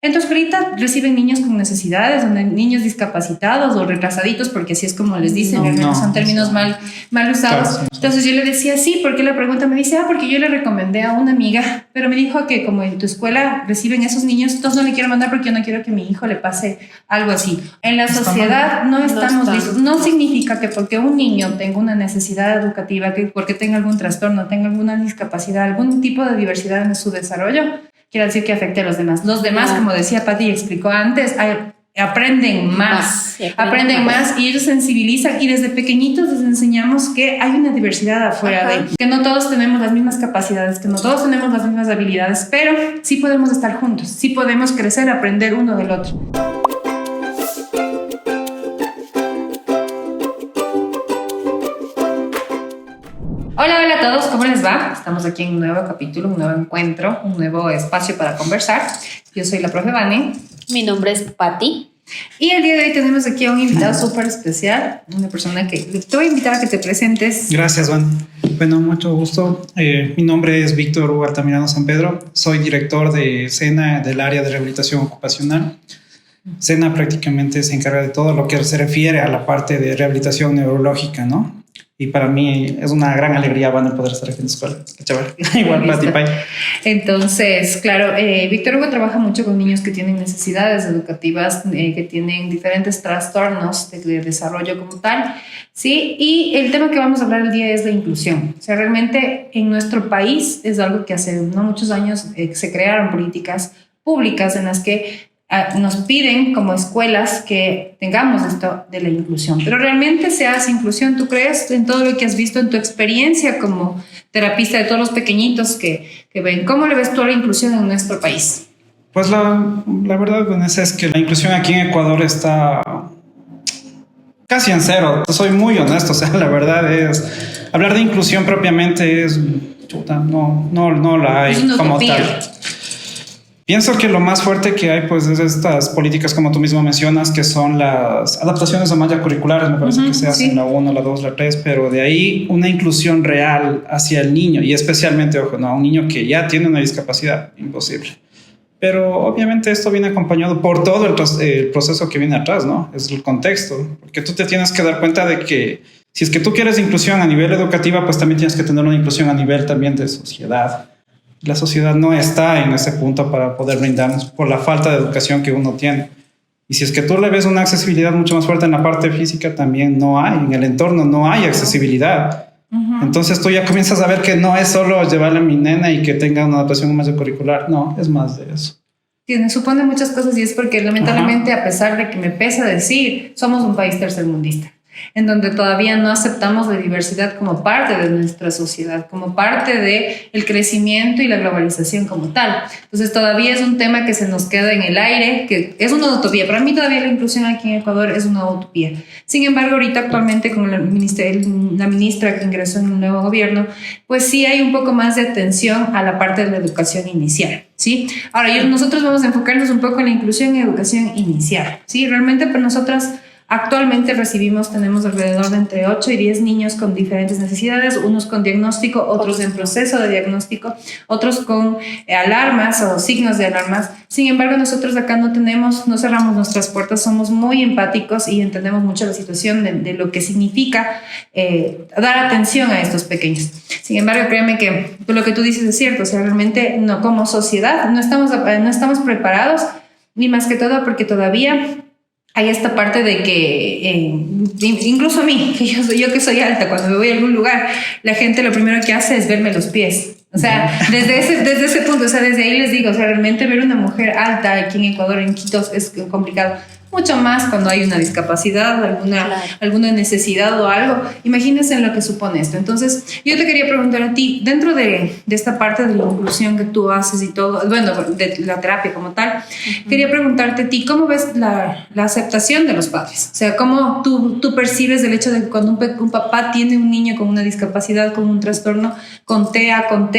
En tu escuelita reciben niños con necesidades, o niños discapacitados o retrasaditos, porque así es como les dicen, realmente son términos mal usados. Claro, entonces yo le decía sí, porque la pregunta me dice, porque yo le recomendé a una amiga, pero me dijo que como en tu escuela reciben esos niños, entonces no le quiero mandar porque yo no quiero que a mi hijo le pase algo así. En la sociedad no estamos listos. No significa que porque un niño tenga una necesidad educativa, que porque tenga algún trastorno, tenga alguna discapacidad, algún tipo de diversidad en su desarrollo, quiere decir que afecte a los demás. Los demás, como decía Pati y explicó antes, aprenden más y ellos sensibilizan, y desde pequeñitos les enseñamos que hay una diversidad afuera, que no todos tenemos las mismas capacidades, que no todos tenemos las mismas habilidades, pero sí podemos estar juntos, sí podemos crecer, aprender uno del otro. Hola a todos, ¿cómo les va? Estamos aquí en un nuevo capítulo, un nuevo encuentro, un nuevo espacio para conversar. Yo soy la profe Vane. Mi nombre es Pati. Y el día de hoy tenemos aquí a un invitado súper especial, una persona que te voy a invitar a que te presentes. Gracias, Van. Bueno, mucho gusto. Mi nombre es Víctor Hugo Altamirano San Pedro. Soy director de SENA del área de rehabilitación ocupacional. SENA prácticamente se encarga de todo lo que se refiere a la parte de rehabilitación neurológica, ¿no? Y para mí es una gran alegría, Van, poder estar aquí en la escuela. Qué chévere. Igual, Pati Pai. Entonces, claro, Víctor Hugo trabaja mucho con niños que tienen necesidades educativas, que tienen diferentes trastornos de desarrollo como tal, ¿sí? Y el tema que vamos a hablar el día es la inclusión. O sea, realmente en nuestro país es algo que hace no muchos años se crearon políticas públicas en las que nos piden como escuelas que tengamos esto de la inclusión. Pero realmente se hace inclusión, ¿tú crees? En todo lo que has visto en tu experiencia como terapista de todos los pequeñitos que ven, ¿cómo le ves tú a la inclusión en nuestro país? Pues la verdad, Vanessa, es que la inclusión aquí en Ecuador está casi en cero. Soy muy honesto, o sea, la verdad es, hablar de inclusión propiamente es, no la hay como tal. Pienso que lo más fuerte que hay, pues, es estas políticas, como tú mismo mencionas, que son las adaptaciones a malla curriculares, me parece que se hacen la 1, la 2, la 3, pero de ahí una inclusión real hacia el niño, y especialmente, ojo, no, un niño que ya tiene una discapacidad, imposible. Pero obviamente esto viene acompañado por todo el proceso que viene atrás, ¿no? Es el contexto, porque tú te tienes que dar cuenta de que si es que tú quieres inclusión a nivel educativa, pues también tienes que tener una inclusión a nivel también de sociedad. La sociedad no está en ese punto para poder brindarnos por la falta de educación que uno tiene. Y si es que tú le ves una accesibilidad mucho más fuerte en la parte física, también no hay, en el entorno no hay accesibilidad. Entonces tú ya comienzas a ver que no es solo llevarle a mi nena y que tenga una adaptación más curricular, no, es más de eso. Supone muchas cosas, y es porque lamentablemente, a pesar de que me pesa decir, somos un país tercermundista, en donde todavía no aceptamos la diversidad como parte de nuestra sociedad, como parte del crecimiento y la globalización como tal. Entonces todavía es un tema que se nos queda en el aire, que es una utopía. Para mí todavía la inclusión aquí en Ecuador es una utopía. Sin embargo, ahorita actualmente con la ministra que ingresó en el nuevo gobierno, pues sí hay un poco más de atención a la parte de la educación inicial, ¿sí? Ahora, nosotros vamos a enfocarnos un poco en la inclusión en educación inicial, ¿sí? Realmente para nosotras actualmente tenemos alrededor de entre 8 y 10 niños con diferentes necesidades, unos con diagnóstico, otros en proceso de diagnóstico, otros con alarmas o signos de alarmas. Sin embargo, nosotros acá no cerramos nuestras puertas, somos muy empáticos y entendemos mucho la situación de lo que significa dar atención a estos pequeños. Sin embargo, créeme que lo que tú dices es cierto, o sea, realmente no, como sociedad no estamos preparados, ni más que todo porque todavía hay esta parte de que incluso a mí, que yo que soy alta, cuando me voy a algún lugar, la gente lo primero que hace es verme los pies. O sea, desde ese punto, o sea, desde ahí les digo, o sea, realmente ver una mujer alta aquí en Ecuador, en Quito, es complicado. Mucho más cuando hay una discapacidad, alguna necesidad o algo. Imagínense en lo que supone esto. Entonces, yo te quería preguntar a ti, dentro de esta parte de la inclusión que tú haces y todo, bueno, de la terapia como tal, quería preguntarte a ti, ¿cómo ves la aceptación de los padres? O sea, ¿cómo tú percibes el hecho de que cuando un papá tiene un niño con una discapacidad, con un trastorno, con TEA, con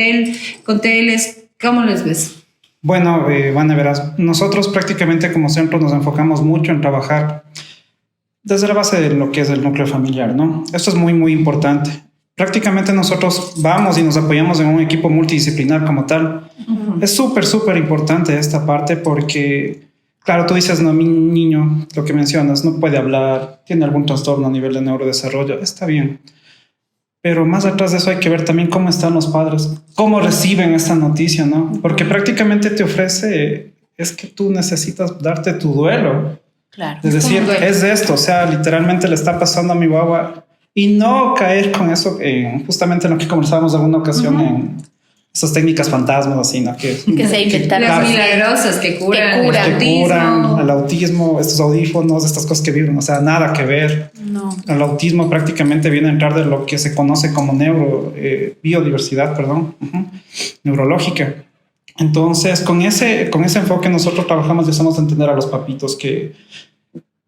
TELES, ¿cómo les ves? Bueno, Vane, verás, nosotros prácticamente como centro nos enfocamos mucho en trabajar desde la base de lo que es el núcleo familiar, ¿no? Esto es muy, muy importante. prácticamente nosotros vamos y nos apoyamos en un equipo multidisciplinar como tal. Es súper, súper importante esta parte porque, claro, tú dices, no, mi niño, lo que mencionas, no puede hablar, tiene algún trastorno a nivel de neurodesarrollo, está bien. Pero más atrás de eso hay que ver también cómo están los padres, cómo reciben esta noticia, ¿no? Porque prácticamente te ofrece, es que tú necesitas darte tu duelo. Claro. Es decir, es de esto, o sea, literalmente le está pasando a mi guagua y no caer con eso, justamente en lo que conversábamos en alguna ocasión en esas técnicas fantasmas, así, ¿no? Que se inventaron. Las milagrosas que curan, que curan el autismo, estos audífonos, estas cosas que vibran, o sea, nada que ver. No. El autismo prácticamente viene a entrar de lo que se conoce como biodiversidad, neurológica. Entonces, con ese enfoque nosotros trabajamos y hacemos entender a los papitos que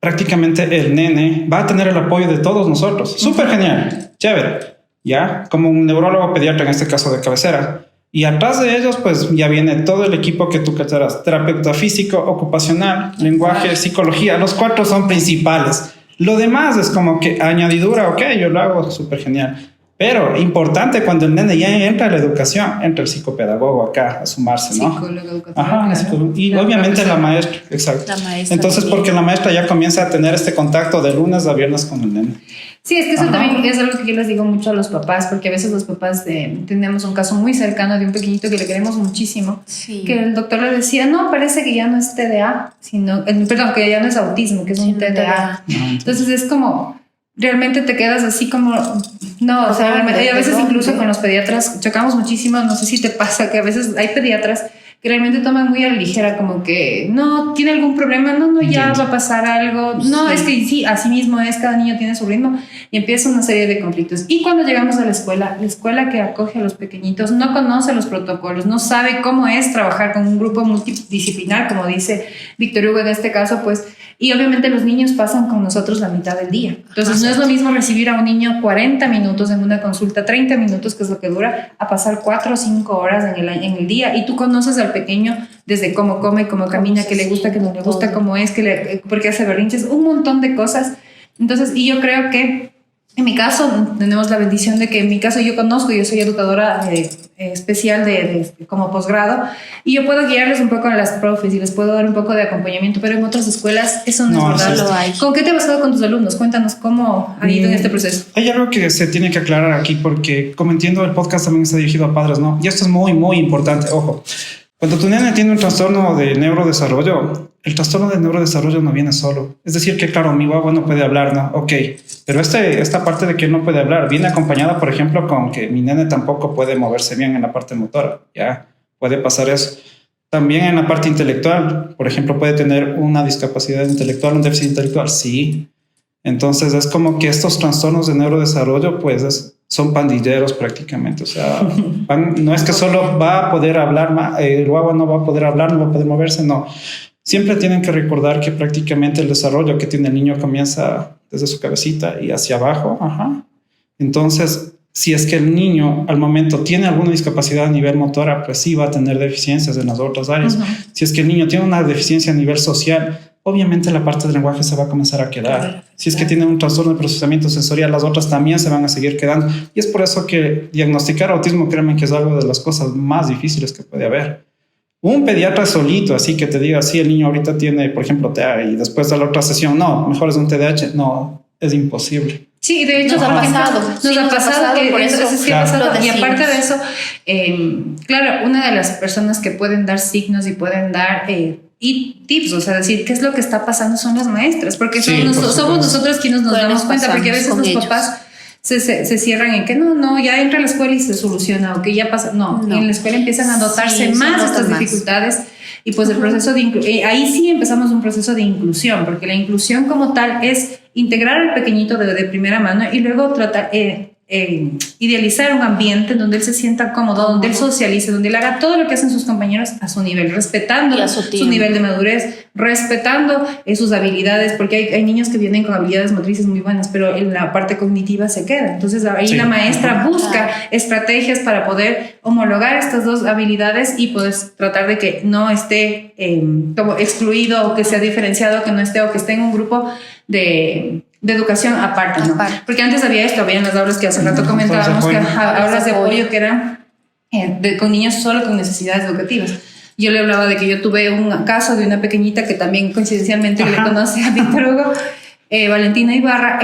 prácticamente el nene va a tener el apoyo de todos nosotros. Súper genial, chévere, ¿ya? Como un neurólogo pediatra en este caso de cabecera. Y atrás de ellos, pues ya viene todo el equipo que tú cacharás: terapeuta físico, ocupacional, lenguaje, psicología. Los 4 son principales. Lo demás es como que añadidura, ok, yo lo hago súper genial. Pero importante, cuando el nene ya entra a la educación, entra el psicopedagogo acá a sumarse, ¿no? Psicólogo educativo. Ajá, claro. Y obviamente la maestra, exacto. La maestra entonces, también. porque la maestra ya comienza a tener este contacto de lunes a viernes con el nene. Sí, es que eso también es algo que yo les digo mucho a los papás, porque a veces los papás tenemos un caso muy cercano de un pequeñito que le queremos muchísimo, Sí. que el doctor le decía, no, parece que ya no es TDA, sino, perdón, que ya no es autismo, que es un TDA. Entonces es como, realmente te quedas así como, no, o sea, y a veces incluso con los pediatras chocamos muchísimo, no sé si te pasa que a veces hay pediatras que realmente toman muy a la ligera, como que no, tiene algún problema, no, ya va a pasar algo, no, es que sí, así mismo es, cada niño tiene su ritmo, y empieza una serie de conflictos. Y cuando llegamos a la escuela que acoge a los pequeñitos no conoce los protocolos, no sabe cómo es trabajar con un grupo multidisciplinar, como dice Víctor Hugo en este caso, pues, y obviamente los niños pasan con nosotros la mitad del día. Entonces no es lo mismo recibir a un niño 40 minutos en una consulta, 30 minutos, que es lo que dura, a pasar 4 o 5 horas en el día, y tú conoces al pequeño desde cómo come, cómo camina, qué le gusta, qué no le gusta, cómo es, por qué hace berrinches, un montón de cosas. Entonces, y yo creo que en mi caso tenemos la bendición de que en mi caso yo soy educadora especial como posgrado, y yo puedo guiarles un poco a las profes y les puedo dar un poco de acompañamiento, pero en otras escuelas eso no es verdad. Lo hay. ¿Con qué te has pasado con tus alumnos? Cuéntanos cómo ha ido en este proceso. Hay algo que se tiene que aclarar aquí, porque como entiendo, el podcast también está dirigido a padres, ¿no? Y esto es muy, muy importante, ojo. Cuando tu nene tiene un trastorno de neurodesarrollo, el trastorno de neurodesarrollo no viene solo. Es decir, que claro, mi guagua no puede hablar, ¿no? Ok, pero esta parte de que él no puede hablar viene acompañada, por ejemplo, con que mi nene tampoco puede moverse bien en la parte motora. Ya puede pasar eso. También en la parte intelectual, por ejemplo, puede tener una discapacidad intelectual, un déficit intelectual. Sí. Entonces es como que estos trastornos de neurodesarrollo, pues son pandilleros prácticamente. O sea, no es que solo va a poder hablar, el guagua no va a poder hablar, no va a poder moverse, no. Siempre tienen que recordar que prácticamente el desarrollo que tiene el niño comienza desde su cabecita y hacia abajo. Ajá. Entonces, si es que el niño al momento tiene alguna discapacidad a nivel motora, pues sí va a tener deficiencias en las otras áreas. Si es que el niño tiene una deficiencia a nivel social, obviamente la parte del lenguaje se va a comenzar a quedar. Si es que tiene un trastorno de procesamiento sensorial, las otras también se van a seguir quedando. Y es por eso que diagnosticar autismo, créanme que es algo de las cosas más difíciles que puede haber. Un pediatra solito, así que te diga, sí, el niño ahorita tiene, por ejemplo, TEA, y después de la otra sesión, no, mejor es un TDAH. No, es imposible. Sí, de hecho, nos ha pasado que por eso. Y aparte de eso, claro, una de las personas que pueden dar signos y pueden dar y tips, o sea, decir qué es lo que está pasando son las maestras, porque somos nosotros quienes nos damos cuenta, porque a veces los papás se cierran en que no, ya entra a la escuela y se soluciona, o que ya pasa, no. Y en la escuela empiezan a notarse más estas dificultades, y pues el proceso de ahí sí empezamos un proceso de inclusión, porque la inclusión como tal es integrar al pequeñito de primera mano y luego tratar idealizar un ambiente donde él se sienta cómodo, donde él socialice, donde él haga todo lo que hacen sus compañeros a su nivel, respetando su nivel de madurez, respetando sus habilidades, porque hay niños que vienen con habilidades motrices muy buenas, pero en la parte cognitiva se queda. Entonces ahí la maestra busca estrategias para poder homologar estas dos habilidades y poder tratar de que no esté como excluido, o que sea diferenciado, que no esté, o que esté en un grupo de de educación aparte, ¿no? Aparte. Porque antes había esto, habían las aulas que hace rato comentábamos, que aulas de apoyo que eran con niños solo con necesidades educativas. Yo le hablaba de que yo tuve un caso de una pequeñita que también coincidencialmente le conoce a Víctor Hugo, Valentina Ibarra.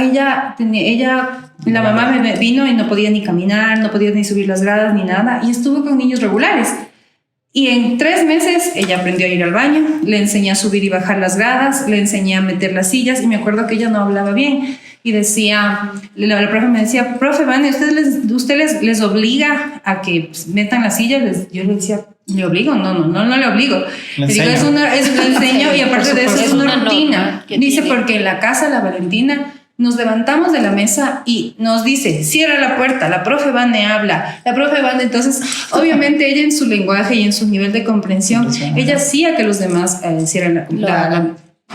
La mamá me vino y no podía ni caminar, no podía ni subir las gradas ni nada, y estuvo con niños regulares. Y en 3 meses ella aprendió a ir al baño, le enseñé a subir y bajar las gradas, le enseñé a meter las sillas, y me acuerdo que ella no hablaba bien. Y decía, la profe me decía, profe, Vane, ¿usted les obliga a que metan las sillas? Yo le decía, ¿le obligo? No le obligo. Le digo, le enseño, y aparte de eso es una rutina. Dice, porque en la casa la Valentina nos levantamos de la mesa y nos dice, cierra la puerta, la profe Vane habla, la profe Vane. Entonces, obviamente ella en su lenguaje y en su nivel de comprensión, ella hacía que los demás cierren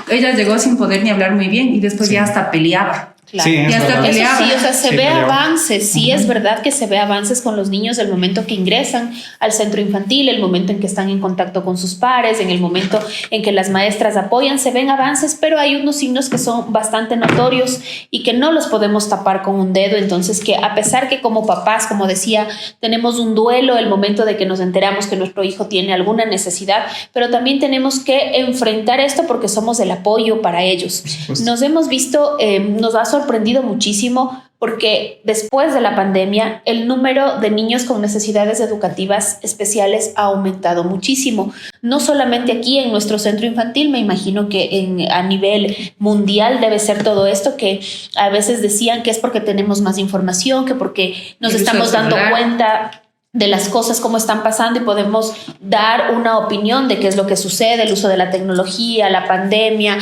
ella llegó sin poder ni hablar muy bien, y después ya hasta peleaba. Claro. Sí, y hasta peleaba. Eso sí, o sea, se ve avances, sí, es verdad que se ve avances con los niños el momento que ingresan al centro infantil, el momento en que están en contacto con sus pares, en el momento en que las maestras apoyan, se ven avances, pero hay unos signos que son bastante notorios y que no los podemos tapar con un dedo. Entonces, que a pesar que como papás, como decía, tenemos un duelo el momento de que nos enteramos que nuestro hijo tiene alguna necesidad, pero también tenemos que enfrentar esto porque somos el apoyo para ellos. Nos hemos visto, nos ha sorprendido muchísimo porque después de la pandemia el número de niños con necesidades educativas especiales ha aumentado muchísimo. No solamente aquí en nuestro centro infantil, me imagino que a nivel mundial debe ser todo esto, que a veces decían que es porque tenemos más información, que porque nos estamos dando cuenta de las cosas como están pasando y podemos dar una opinión de qué es lo que sucede, el uso de la tecnología, la pandemia,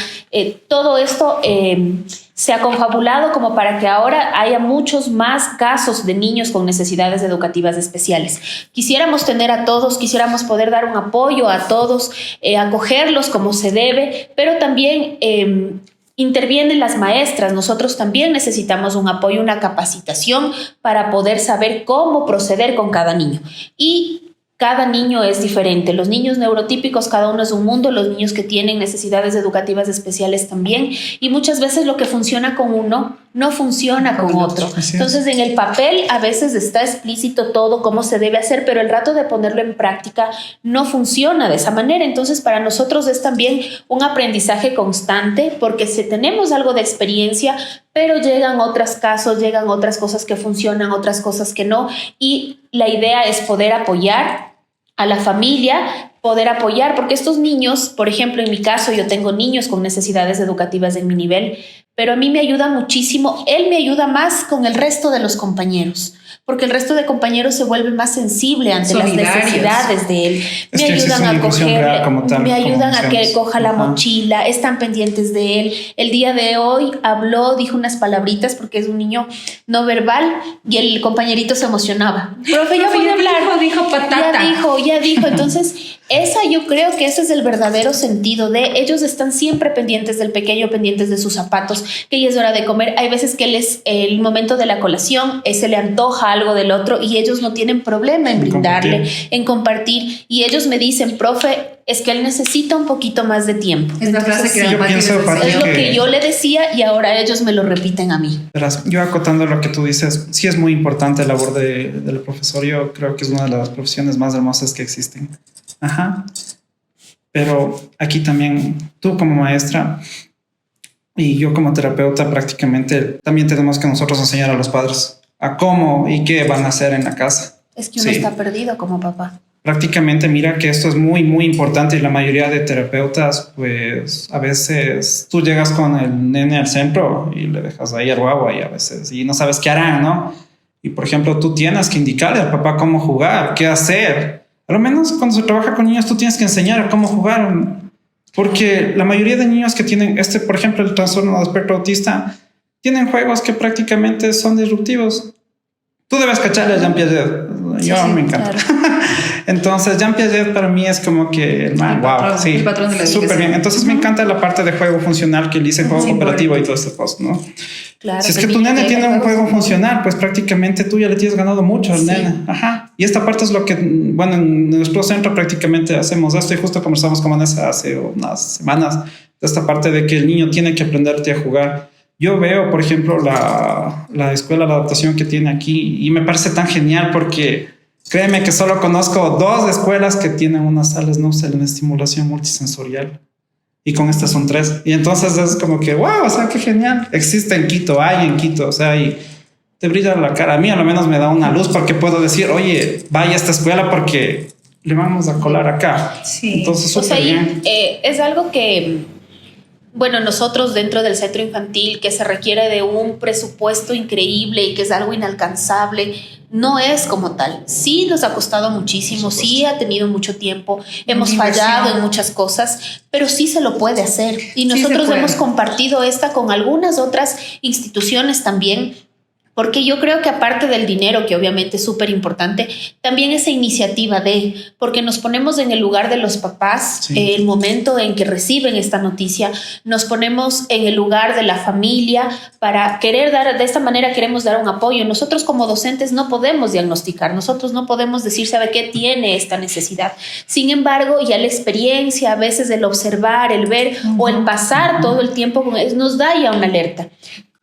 todo esto se ha confabulado como para que ahora haya muchos más casos de niños con necesidades educativas especiales. Quisiéramos tener a todos, quisiéramos poder dar un apoyo a todos, acogerlos como se debe, pero también intervienen las maestras. Nosotros también necesitamos un apoyo, una capacitación para poder saber cómo proceder con cada niño. Y cada niño es diferente. Los niños neurotípicos, cada uno es un mundo. Los niños que tienen necesidades educativas especiales también. Y muchas veces lo que funciona con uno no funciona con otro. Entonces, en el papel a veces está explícito todo cómo se debe hacer, pero el rato de ponerlo en práctica no funciona de esa manera. Entonces, para nosotros es también un aprendizaje constante, porque si tenemos algo de experiencia, pero llegan otros casos, llegan otras cosas que funcionan, otras cosas que no. Y la idea es poder apoyar a la familia, poder apoyar, porque estos niños, por ejemplo, en mi caso, yo tengo niños con necesidades educativas en mi nivel, pero a mí me ayuda muchísimo, él me ayuda más con el resto de los compañeros, porque el resto de compañeros se vuelve más sensible ante las necesidades de él. Me ayudan a cogerle, me ayudan a que coja la mochila, están pendientes de él. El día de hoy habló, dijo unas palabritas porque es un niño no verbal y el compañerito se emocionaba. Profe, ya voy a hablar. Dijo patata. Ya dijo. Entonces, yo creo que ese es el verdadero sentido de ellos. Están siempre pendientes del pequeño, pendientes de sus zapatos, que ya es hora de comer. Hay veces que el momento de la colación se le antoja algo del otro y ellos no tienen problema en brindarle, en compartir. Y ellos me dicen, profe, es que él necesita un poquito más de tiempo. Es la frase que es lo que yo le decía y ahora ellos me lo repiten a mí. Verás, yo acotando lo que tú dices, sí es muy importante la labor del profesor. Yo creo que es una de las profesiones más hermosas que existen. Ajá. Pero aquí también tú como maestra y yo como terapeuta prácticamente también tenemos que nosotros enseñar a los padres a cómo y qué van a hacer en la casa. Es que uno está perdido como papá. Prácticamente mira que esto es muy, muy importante y la mayoría de terapeutas, pues a veces tú llegas con el nene al centro y le dejas ahí al guagua y a veces y no sabes qué harán, ¿no? Y por ejemplo, tú tienes que indicarle al papá cómo jugar, qué hacer. Al menos cuando se trabaja con niños, tú tienes que enseñar cómo jugar, porque la mayoría de niños que tienen por ejemplo, el trastorno de espectro autista, tienen juegos que prácticamente son disruptivos. Tú debes cacharle a Jean Piaget. Yo me encanta. Claro. Entonces, Jean Piaget para mí es como que el patrón de la súper bien. Entonces, me encanta la parte de juego funcional que él dice juego cooperativo y todo este post, ¿no? Claro, si es que tu nene tiene un juego funcional, pues prácticamente tú ya le tienes ganado mucho al nene. Ajá. Y esta parte es lo que, bueno, en nuestro centro prácticamente hacemos esto y justo conversamos con Vanessa hace unas semanas de esta parte de que el niño tiene que aprenderte a jugar. yo veo, por ejemplo, la escuela de adaptación que tiene aquí y me parece tan genial porque créeme que solo conozco 2 escuelas que tienen unas salas Nupcel en estimulación multisensorial y con estas son 3. Y entonces es como que, wow, o sea, qué genial. Existe en Quito, hay en Quito, o sea, y te brilla la cara. A mí a lo menos me da una luz porque puedo decir, oye, vaya a esta escuela porque le vamos a colar acá. Sí. Entonces, O sea, súper bien. es algo que, bueno, nosotros dentro del centro infantil, que se requiere de un presupuesto increíble y que es algo inalcanzable, no es como tal. Sí nos ha costado muchísimo, sí ha tenido mucho tiempo, hemos fallado en muchas cosas, pero sí se lo puede hacer. Y nosotros hemos compartido esta con algunas otras instituciones también. Porque yo creo que aparte del dinero, que obviamente es súper importante, también esa iniciativa porque nos ponemos en el lugar de los papás, sí. El momento en que reciben esta noticia, nos ponemos en el lugar de la familia para querer dar, de esta manera queremos dar un apoyo. Nosotros como docentes no podemos diagnosticar, nosotros no podemos decir, ¿sabe qué tiene esta necesidad? Sin embargo, ya la experiencia, a veces el observar, el ver o el pasar todo el tiempo con él, nos da ya una alerta.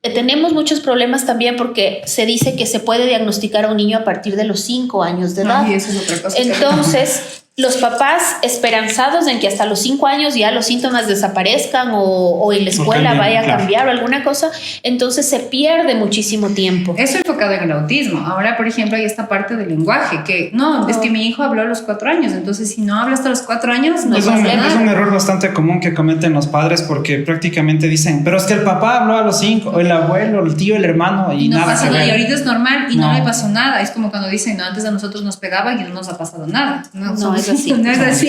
Tenemos muchos problemas también porque se dice que se puede diagnosticar a un niño a partir de los 5 años de edad. Y eso es otra cosa. Entonces, los papás esperanzados en que hasta los 5 años ya los síntomas desaparezcan o en la escuela vaya a cambiar o alguna cosa, entonces se pierde muchísimo tiempo. Eso enfocado en el autismo. Ahora, por ejemplo, hay esta parte del lenguaje, que no, es que mi hijo habló a los 4 años, entonces si no habla hasta los 4 años, no pasa nada. Es un error bastante común que cometen los padres porque prácticamente dicen, pero es que el papá habló a los 5, o el abuelo, el tío, el hermano, y no nada pasa que nada, ver. y ahorita es normal y no le pasó nada. Es como cuando dicen, no, antes a nosotros nos pegaban y no nos ha pasado nada. No es así. No es así.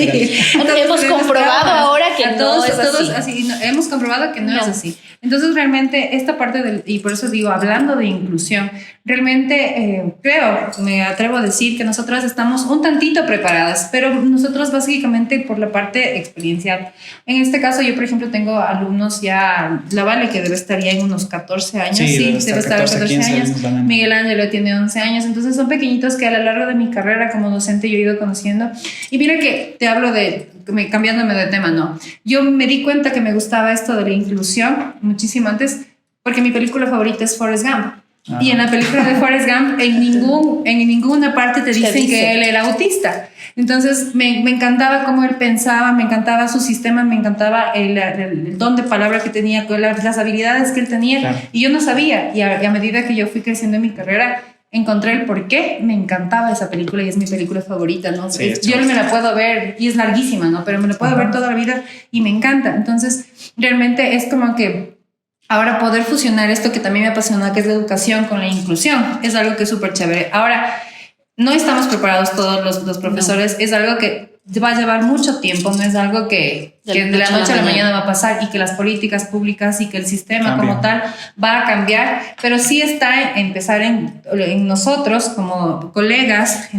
Entonces, hemos comprobado ahora que no es así. Hemos comprobado que no es así. Entonces, realmente, esta parte y por eso digo, hablando de inclusión, realmente creo, me atrevo a decir que nosotras estamos un tantito preparadas, pero nosotros básicamente por la parte experiencial. En este caso, yo, por ejemplo, tengo alumnos ya, la Vale, que debe estar ya en unos 14 años. Sí, debe estar 14 años. Miguel Ángelo tiene 11 años. Entonces, son pequeñitos que a lo largo de mi carrera como docente yo he ido conociendo. Y mira que te hablo cambiándome de tema, no. Yo me di cuenta que me gustaba esto de la inclusión muchísimo antes porque mi película favorita es Forrest Gump. Y en la película de Forrest Gump en ninguna parte te dicen que él era autista. Entonces me encantaba cómo él pensaba, me encantaba su sistema, me encantaba el don de palabra que tenía, las habilidades que él tenía. Claro. Y yo no sabía. Y a medida que yo fui creciendo en mi carrera, encontré el por qué me encantaba esa película y es mi película favorita, ¿no? Sí, yo me la puedo ver y es larguísima, ¿no? Pero me la puedo ver toda la vida y me encanta. Entonces, realmente es como que ahora poder fusionar esto que también me apasiona, que es la educación, con la inclusión, es algo que es súper chévere. Ahora, no estamos preparados todos los profesores, es algo que va a llevar mucho tiempo, no es algo que de la noche a la mañana va a pasar y que las políticas públicas y que el sistema como tal va a cambiar, pero sí está empezar en nosotros como colegas,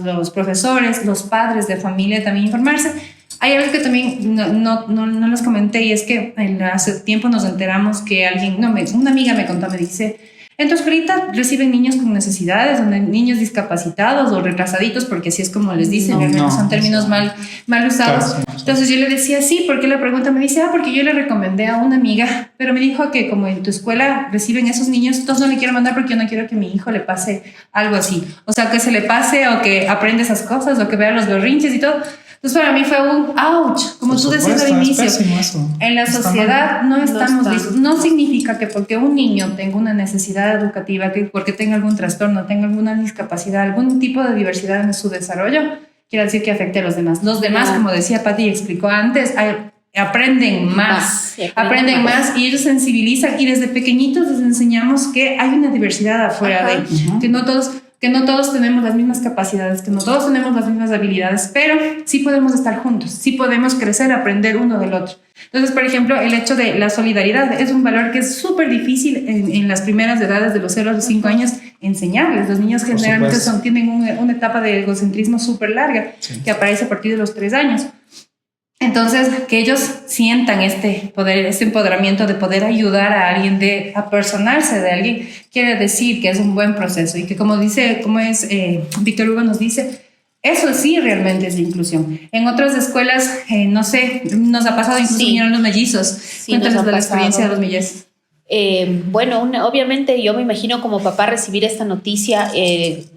los profesores, los padres de familia también informarse. Hay algo que también no les comenté y es que hace tiempo nos enteramos que una amiga me contó, me dice, en tu escuelita reciben niños con necesidades, niños discapacitados o retrasaditos, porque así es como les dicen, realmente son términos mal usados. Claro, entonces yo le decía, sí, ¿por qué la pregunta? Me dice, porque yo le recomendé a una amiga, pero me dijo que como en tu escuela reciben esos niños, entonces no le quiero mandar porque yo no quiero que a mi hijo le pase algo así. O sea, que se le pase o que aprenda esas cosas o que vea los berrinches y todo. Entonces para mí fue un ouch, como tú decías al inicio. En la sociedad no estamos listos. No significa que porque un niño tenga una necesidad educativa, que porque tenga algún trastorno, tenga alguna discapacidad, algún tipo de diversidad en su desarrollo, quiere decir que afecte a los demás. Los demás, como decía Pati y explicó antes, aprenden más y ellos sensibilizan y desde pequeñitos les enseñamos que hay una diversidad afuera que no todos tenemos las mismas capacidades, que no todos tenemos las mismas habilidades, pero sí podemos estar juntos, sí podemos crecer, aprender uno del otro. Entonces, por ejemplo, el hecho de la solidaridad es un valor que es súper difícil en las primeras edades de los 0 a los 5 años enseñarles. Los niños generalmente tienen una etapa de egocentrismo súper larga que aparece a partir de los 3 años. Entonces, que ellos sientan este poder, este empoderamiento de poder ayudar a alguien, de apersonarse de alguien, quiere decir que es un buen proceso y que como Víctor Hugo nos dice, eso sí realmente es la inclusión. En otras escuelas, no sé, nos ha pasado incluso vinieron los mellizos. Cuéntanos de la experiencia de los mellizos. Bueno, obviamente yo me imagino como papá recibir esta noticia,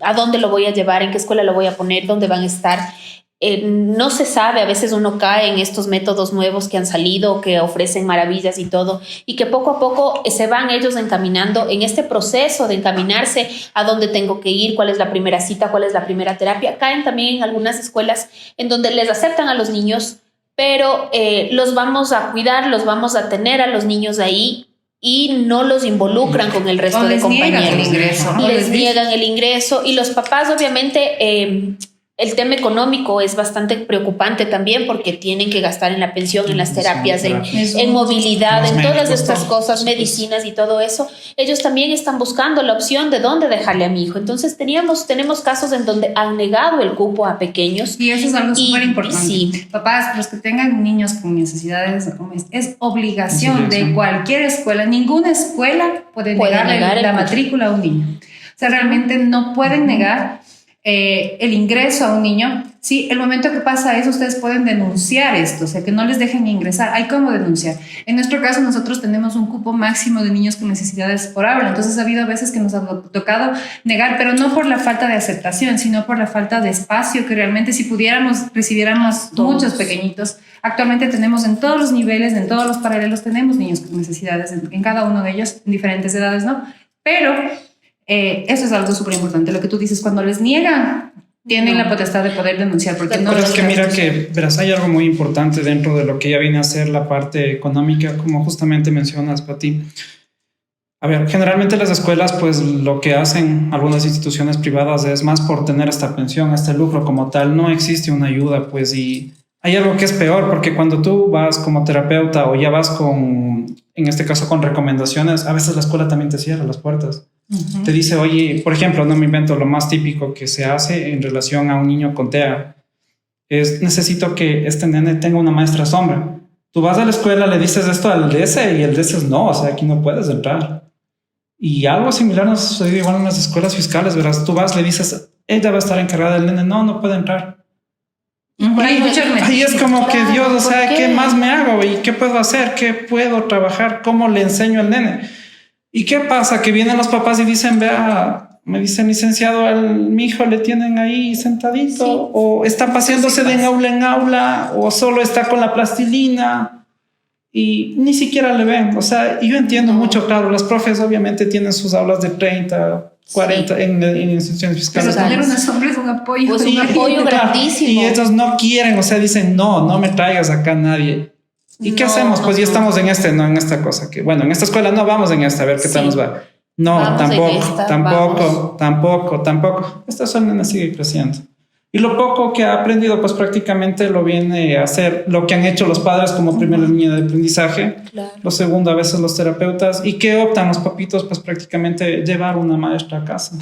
a dónde lo voy a llevar, en qué escuela lo voy a poner, dónde van a estar. No se sabe, a veces uno cae en estos métodos nuevos que han salido, que ofrecen maravillas y todo, y que poco a poco se van ellos encaminando en este proceso de encaminarse a dónde tengo que ir, cuál es la primera cita, cuál es la primera terapia. Caen también en algunas escuelas en donde les aceptan a los niños, pero los vamos a cuidar, los vamos a tener a los niños ahí y no los involucran con el resto de compañeros. Les niegan el ingreso y los papás obviamente... el tema económico es bastante preocupante también porque tienen que gastar en la pensión, en las terapias, en movilidad, en todas estas cosas, medicinas y todo eso. Ellos también están buscando la opción de dónde dejarle a mi hijo. Entonces tenemos casos en donde han negado el cupo a pequeños. Y eso es algo súper importante. Sí. Papás, los que tengan niños con necesidades, es obligación de cualquier escuela. Ninguna escuela puede negar la matrícula a un niño. O sea, realmente no pueden negar el ingreso a un niño. Sí, el momento que pasa eso, ustedes pueden denunciar esto, o sea, que no les dejen ingresar. Hay cómo denunciar. En nuestro caso, nosotros tenemos un cupo máximo de niños con necesidades por aula, entonces ha habido veces que nos ha tocado negar, pero no por la falta de aceptación, sino por la falta de espacio, que realmente si recibiéramos muchos pequeñitos. Actualmente tenemos en todos los niveles, en todos los paralelos, tenemos niños con necesidades, en cada uno de ellos, en diferentes edades, ¿no? Pero... eso es algo súper importante. Lo que tú dices, cuando les niegan, tienen la potestad de poder denunciar. Porque pero es que mira que, verás, hay algo muy importante dentro de lo que ya viene a ser la parte económica, como justamente mencionas, Pati. A ver, generalmente las escuelas, pues lo que hacen algunas instituciones privadas es más por tener esta pensión, este lucro como tal. No existe una ayuda, pues, y hay algo que es peor, porque cuando tú vas como terapeuta o ya vas con, en este caso, con recomendaciones, a veces la escuela también te cierra las puertas. Te dice, oye, por ejemplo, no me invento, lo más típico que se hace en relación a un niño con TEA es: necesito que este nene tenga una maestra sombra. Tú vas a la escuela, le dices esto al DS y el DS es no, o sea, aquí no puedes entrar. Y algo similar nos sucede igual en las escuelas fiscales, verás, tú vas, le dices, ella va a estar encargada del nene, no puede entrar. Ahí es como que Dios, o sea, ¿qué más me hago? ¿Y qué puedo hacer? ¿Qué puedo trabajar? ¿Cómo le enseño al nene? ¿Y qué pasa? Que vienen los papás y dicen, vea, me dicen, licenciado, a mi hijo le tienen ahí sentadito, sí, o está paseándose de aula en aula, o solo está con la plastilina y ni siquiera le ven. O sea, yo entiendo mucho, claro, las profes obviamente tienen sus aulas de 30, 40 en instituciones fiscales. Pero tener una sombra es un apoyo. Pues un apoyo grandísimo. Y ellos no quieren, o sea, dicen, no me traigas acá nadie. ¿Y qué hacemos? Pues ya estamos en en esta cosa que, bueno, en esta escuela no vamos en esta, a ver qué tal nos va. No, tampoco. Esta zona sigue creciendo. Y lo poco que ha aprendido, pues prácticamente lo viene a hacer lo que han hecho los padres como primera línea de aprendizaje. Claro. Lo segundo, a veces los terapeutas. ¿Y qué optan los papitos? Pues prácticamente llevar una maestra a casa.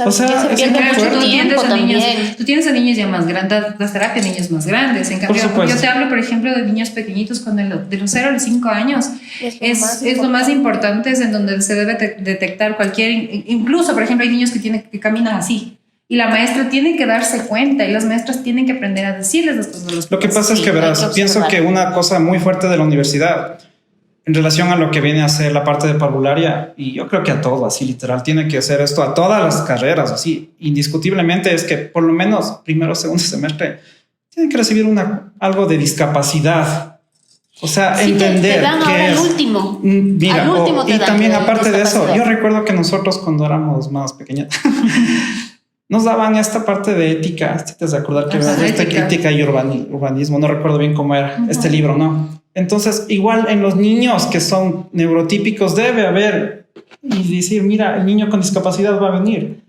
O sea, que se pierde mucho tiempo también. Tú tienes a niños ya más grandes, las terapias de niños más grandes. En cambio, yo te hablo, por ejemplo, de niños pequeñitos de los 0 a los 5 años. Es lo más importante, es en donde se debe detectar cualquier... Incluso, por ejemplo, hay niños que caminan así. Y la maestra tiene que darse cuenta y las maestras tienen que aprender a decirles las cosas a los papás. Lo que pasa es que, verás, pienso que una cosa muy fuerte de la universidad en relación a lo que viene a ser la parte de parvularia, y yo creo que a todo, así literal, tiene que hacer esto a todas las carreras, así, indiscutiblemente, es que por lo menos primero o segundo semestre tienen que recibir algo de discapacidad. O sea, sí, entender te dan ahora el último. Mira, al último y también aparte de eso, yo recuerdo que nosotros cuando éramos más pequeños nos daban esta parte de ética, si te vas a acordar que era ética y urbanismo, no recuerdo bien cómo era este libro, ¿no? Entonces, igual en los niños que son neurotípicos debe haber y decir, mira, el niño con discapacidad va a venir.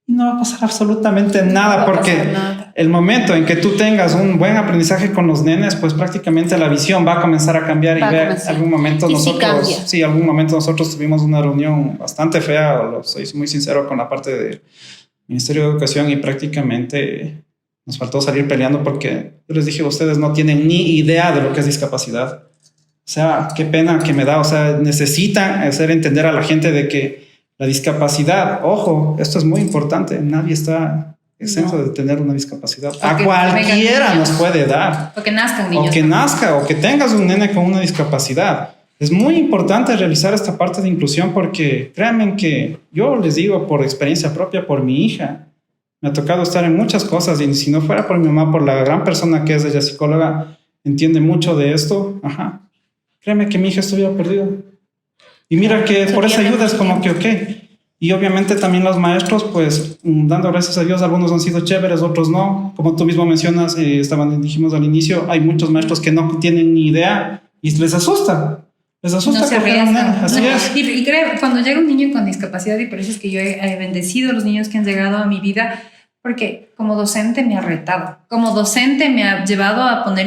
Y no va a pasar absolutamente nada, porque el momento en que tú tengas un buen aprendizaje con los nenes, pues prácticamente la visión va a comenzar a cambiar y algún momento nosotros tuvimos una reunión bastante fea, soy muy sincero con la parte del Ministerio de Educación y prácticamente nos faltó salir peleando porque yo les dije, ustedes no tienen ni idea de lo que es discapacidad. O sea, qué pena que me da. O sea, necesitan hacer entender a la gente de que la discapacidad, ojo, esto es muy importante, nadie está exento de tener una discapacidad. A cualquiera nos puede dar. O que nazcan niños. O que nazca, o que tengas un nene con una discapacidad. Es muy importante realizar esta parte de inclusión porque créanme que yo les digo por experiencia propia, por mi hija, me ha tocado estar en muchas cosas y si no fuera por mi mamá, por la gran persona que es ella, psicóloga, entiende mucho de esto, créeme que mi hija estuviera perdida. Y mira que por esa ayuda es como que ok. Y obviamente también los maestros, pues dando gracias a Dios, algunos han sido chéveres, otros no. Como tú mismo mencionas, dijimos al inicio, hay muchos maestros que no tienen ni idea y les asusta. Les asusta. No se arriesgan. Así es. Y creo, cuando llega un niño con discapacidad, y por eso es que yo he bendecido a los niños que han llegado a mi vida, porque como docente me ha retado, como docente me ha llevado a poner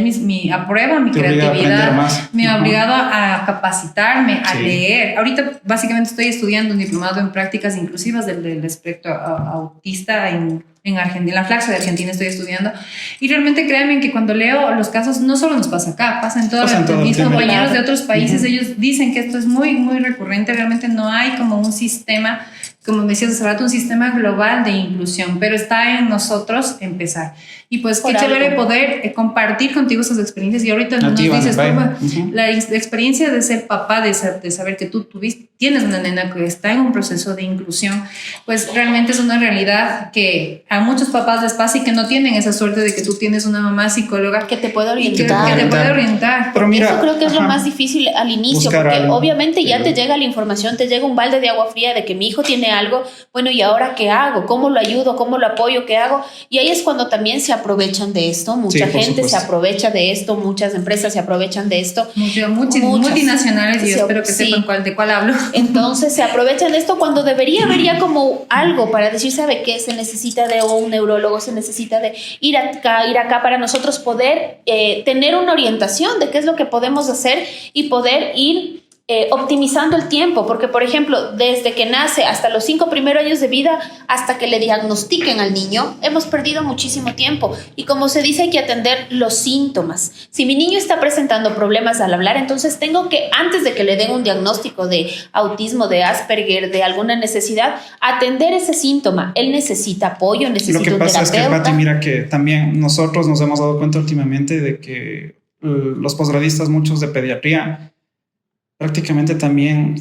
a prueba mi creatividad, me ha obligado a capacitarme, a leer. Ahorita básicamente estoy estudiando un diplomado en prácticas inclusivas del espectro autista en Argentina, en la Flaxo de Argentina estoy estudiando, y realmente créanme que cuando leo los casos no solo nos pasa acá, pasa en toda Argentina. Mis compañeros de otros países, ellos dicen que esto es muy, muy recurrente, realmente no hay como un sistema, como me decías hace rato, un sistema global de inclusión, pero está en nosotros empezar. Y pues qué chévere poder compartir contigo esas experiencias. Y ahorita nos dices, la experiencia de ser papá, de saber que tú tienes una nena que está en un proceso de inclusión, pues realmente es una realidad que a muchos papás les pasa y que no tienen esa suerte de que tú tienes una mamá psicóloga que te puede orientar. Que te puede orientar. Pero mira, eso creo que es lo más difícil al inicio, porque obviamente ya te llega la información, te llega un balde de agua fría de que mi hijo tiene algo, bueno, ¿y ahora qué hago? ¿Cómo lo ayudo? ¿Cómo lo apoyo? ¿Qué hago? Y ahí es cuando también se aprovechan de esto, mucha gente se aprovecha de esto, muchas empresas se aprovechan de esto. Multinacionales, y yo espero que sepan de cuál hablo. Entonces se aprovechan de esto cuando debería como algo para decir, ¿sabe qué? Se necesita de un neurólogo, se necesita de ir acá para nosotros poder tener una orientación de qué es lo que podemos hacer y poder ir optimizando el tiempo, porque por ejemplo desde que nace hasta los 5 primeros años de vida hasta que le diagnostiquen al niño hemos perdido muchísimo tiempo y como se dice hay que atender los síntomas. Si mi niño está presentando problemas al hablar, entonces tengo que antes de que le den un diagnóstico de autismo, de Asperger, de alguna necesidad, atender ese síntoma. Él necesita apoyo, necesita un terapeuta. Lo que pasa es que Pati, mira que también nosotros nos hemos dado cuenta últimamente de que los posgradistas muchos de pediatría prácticamente también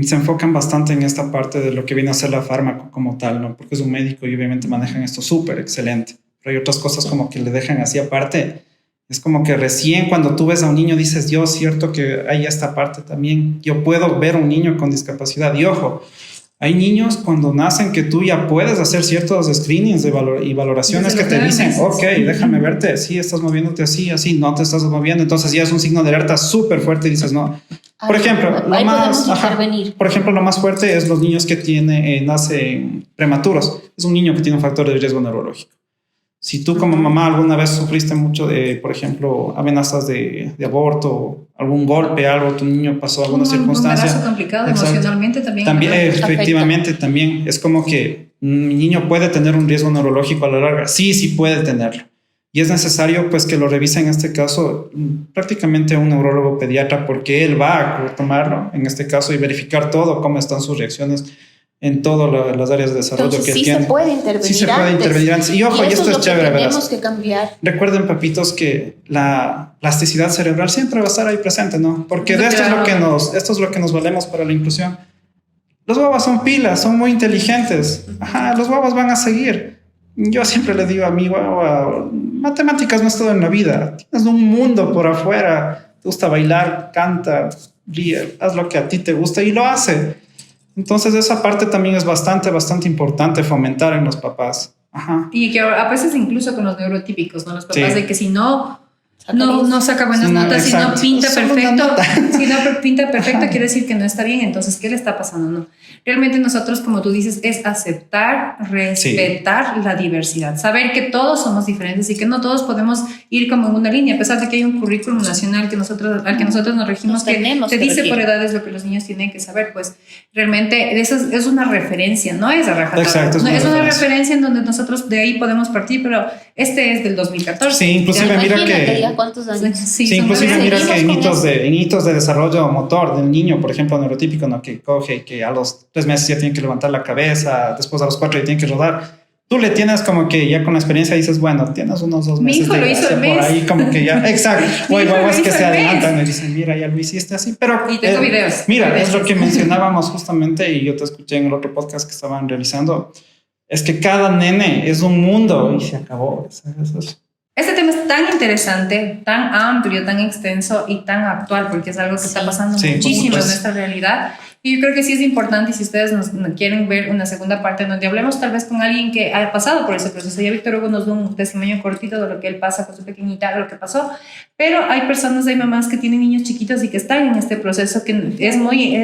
se enfocan bastante en esta parte de lo que viene a ser la fármaco como tal, ¿no? Porque es un médico y obviamente manejan esto súper excelente. Pero hay otras cosas como que le dejan así aparte. Es como que recién cuando tú ves a un niño dices, Dios, cierto que hay esta parte también. Yo puedo ver a un niño con discapacidad. Y ojo, hay niños cuando nacen que tú ya puedes hacer ciertos screenings y valoraciones que te dicen, ok, déjame verte, sí, estás moviéndote así, no te estás moviendo. Entonces ya es un signo de alerta súper fuerte y dices, no. Por ejemplo, lo más fuerte es los niños que nacen prematuros. Es un niño que tiene un factor de riesgo neurológico. Si tú como mamá alguna vez sufriste mucho de, por ejemplo, amenazas de aborto, algún golpe, algo, tu niño pasó alguna circunstancia. Un embarazo complicado, emocionalmente también. También efectivamente, también es como que un niño puede tener un riesgo neurológico a la larga. Sí puede tenerlo. Y es necesario pues que lo revise en este caso prácticamente un neurólogo pediatra porque él va a tomarlo en este caso y verificar todo, cómo están sus reacciones en todas las áreas de desarrollo. Entonces, que tiene. Se puede intervenir sí se puede intervenir antes. Y ojo, y esto es chévere, ¿verdad? Tenemos que cambiar. Recuerden, papitos, que la plasticidad cerebral siempre va a estar ahí presente, ¿no? Porque de esto es lo que nos valemos para la inclusión. Los guaguas son pilas, son muy inteligentes. Los guaguas van a seguir. Yo siempre le digo a mi guagua, matemáticas no es todo en la vida. Tienes un mundo por afuera. Te gusta bailar, canta, ríe, haz lo que a ti te gusta y lo hace. Entonces esa parte también es bastante importante fomentar en los papás. Y que a veces incluso con los neurotípicos, ¿no? Los papás de que si no saca buenas notas, si no pinta perfecto, quiere decir que no está bien. Entonces, ¿qué le está pasando? No. Realmente nosotros, como tú dices, es aceptar, respetar la diversidad, saber que todos somos diferentes y que no todos podemos ir como en una línea, a pesar de que hay un currículum nacional al que nosotros nos regimos, que te dice por edades lo que los niños tienen que saber. Pues realmente eso es una referencia, no es a rajatabla. Exacto, es una referencia en donde nosotros de ahí podemos partir, pero este es del 2014. Sí, inclusive mira que... ¿Cuántos años? Sí, inclusive mira que en hitos de desarrollo motor del niño, por ejemplo, neurotípico, ¿no? Que coge, que a los 3 meses ya tiene que levantar la cabeza, después a los 4 ya tiene que rodar. tú le tienes como que ya con la experiencia dices, bueno, tienes unos 2 meses. Mi hijo lo hizo el mes. Por ahí como que ya, exacto. O hay guaguas que se adelantan y mes. dicen, mira, ya lo hiciste así, pero... Y tengo videos. Mira, es lo que mencionábamos justamente y yo te escuché en el otro podcast que estaban realizando, es que cada nene es un mundo y se acabó. Este tema es tan interesante, tan amplio, tan extenso y tan actual, porque es algo que está pasando muchísimo en nuestra realidad. Y yo creo que sí es importante, si ustedes nos quieren ver una segunda parte donde hablemos tal vez con alguien que haya pasado por ese proceso. Ya Víctor Hugo nos dio un testimonio cortito de lo que él pasa con su pequeñita, lo que pasó. Pero hay personas, hay mamás que tienen niños chiquitos y que están en este proceso, que es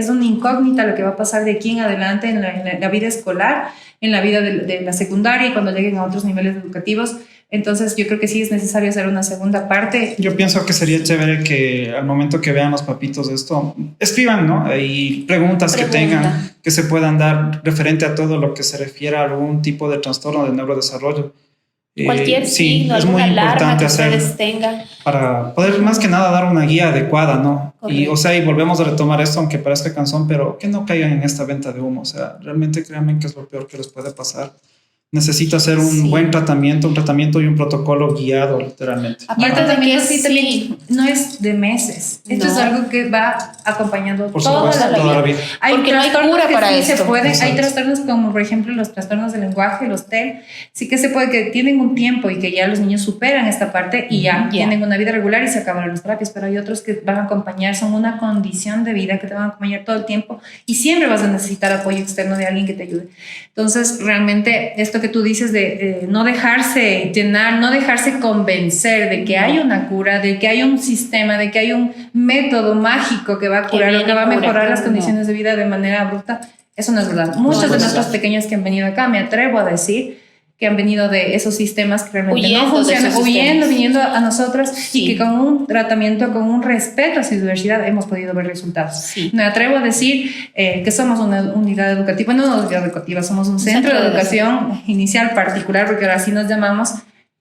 una incógnita lo que va a pasar de aquí en adelante en la vida escolar, en la vida de la secundaria y cuando lleguen a otros niveles educativos. Entonces yo creo que sí es necesario hacer una segunda parte. Yo pienso que sería chévere que al momento que vean los papitos esto, escriban, ¿no? Y preguntas que tengan, que se puedan dar referente a todo lo que se refiere a algún tipo de trastorno del neurodesarrollo. Cualquier signo, es muy alarma que hacer ustedes tengan. Para poder más que nada dar una guía adecuada, ¿no? Y, o sea, y volvemos a retomar esto, aunque parezca cansón, pero que no caigan en esta venta de humo. O sea, realmente créanme que es lo peor que les puede pasar. Necesita hacer un buen tratamiento, un tratamiento y un protocolo guiado, literalmente. Y el tratamiento también no es de meses. Esto es algo que va acompañando toda la vida. Porque no hay cura para esto. Hay trastornos como, por ejemplo, los trastornos del lenguaje, los TEL. Sí que se puede, que tienen un tiempo y que ya los niños superan esta parte y ya tienen una vida regular y se acaban las terapias. Pero hay otros que van a acompañar, son una condición de vida que te van a acompañar todo el tiempo y siempre vas a necesitar apoyo externo de alguien que te ayude. Entonces, realmente, esto que tú dices de no dejarse llenar, no dejarse convencer de que hay una cura, de que hay un sistema, de que hay un método mágico que va a curar o que va a mejorar las condiciones de vida de manera abrupta, eso no es verdad. Muchos de nuestros pequeños que han venido acá, me atrevo a decir, que han venido de esos sistemas que realmente no funcionan, viniendo a nosotros y que con un tratamiento, con un respeto a su diversidad hemos podido ver resultados. Sí. Me atrevo a decir que somos una unidad educativa, no una unidad educativa, somos un centro de educación inicial particular, porque ahora sí nos llamamos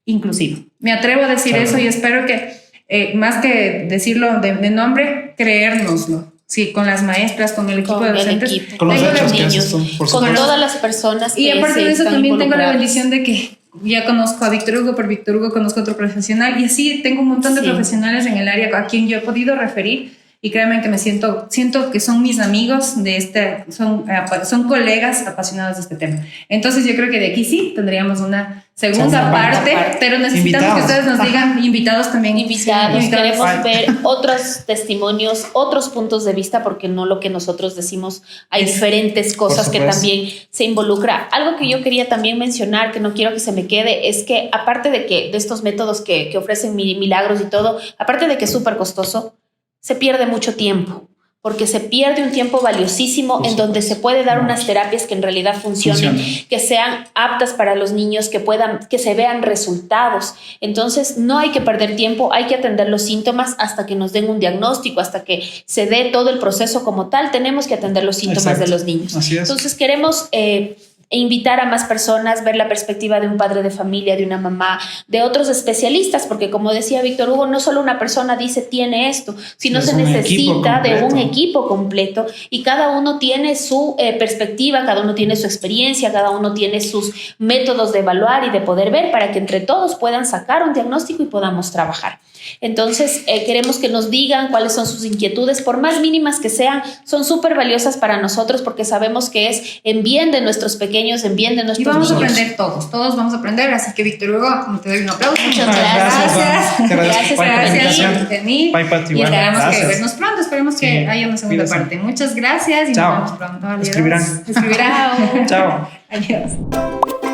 inclusivo. Me atrevo a decir eso y espero que, más que decirlo de nombre, creérnoslo. Sí, con las maestras, con el equipo de docentes, con los niños, con todas las personas. Y aparte de eso también tengo la bendición de que ya conozco a Víctor Hugo, por Víctor Hugo conozco a otro profesional y así tengo un montón de profesionales en el área a quien yo he podido referir y créanme que siento que son mis amigos de son colegas apasionados de este tema. Entonces yo creo que de aquí sí tendríamos una segunda parte, pero necesitamos que ustedes nos digan, invitados también. Invitados, queremos ver otros testimonios, otros puntos de vista, porque no lo que nosotros decimos, hay diferentes cosas que también se involucra. Algo que yo quería también mencionar, que no quiero que se me quede, es que aparte de estos métodos que ofrecen milagros y todo, aparte de que es súper costoso, se pierde mucho tiempo, porque se pierde un tiempo valiosísimo en donde se puede dar unas terapias que en realidad funcionen, que sean aptas para los niños, que se vean resultados. Entonces no hay que perder tiempo, hay que atender los síntomas hasta que nos den un diagnóstico, hasta que se dé todo el proceso como tal, tenemos que atender los síntomas de los niños. Así es. Entonces queremos invitar a más personas, ver la perspectiva de un padre de familia, de una mamá, de otros especialistas, porque como decía Víctor Hugo, no solo una persona dice tiene esto, sino se necesita de un equipo completo y cada uno tiene su perspectiva, cada uno tiene su experiencia, cada uno tiene sus métodos de evaluar y de poder ver para que entre todos puedan sacar un diagnóstico y podamos trabajar. Entonces queremos que nos digan cuáles son sus inquietudes, por más mínimas que sean, son súper valiosas para nosotros porque sabemos que es en bien de nuestros pequeños, en bien de nuestros niños. Y vamos a aprender todos vamos a aprender, así que Víctor Hugo, te doy un aplauso. Muchas gracias. Gracias por venir. Y esperamos que vernos pronto, esperemos que haya una segunda parte. Muchas gracias y nos vemos pronto. Adiós. Escribirán. Chao. Chao. Adiós.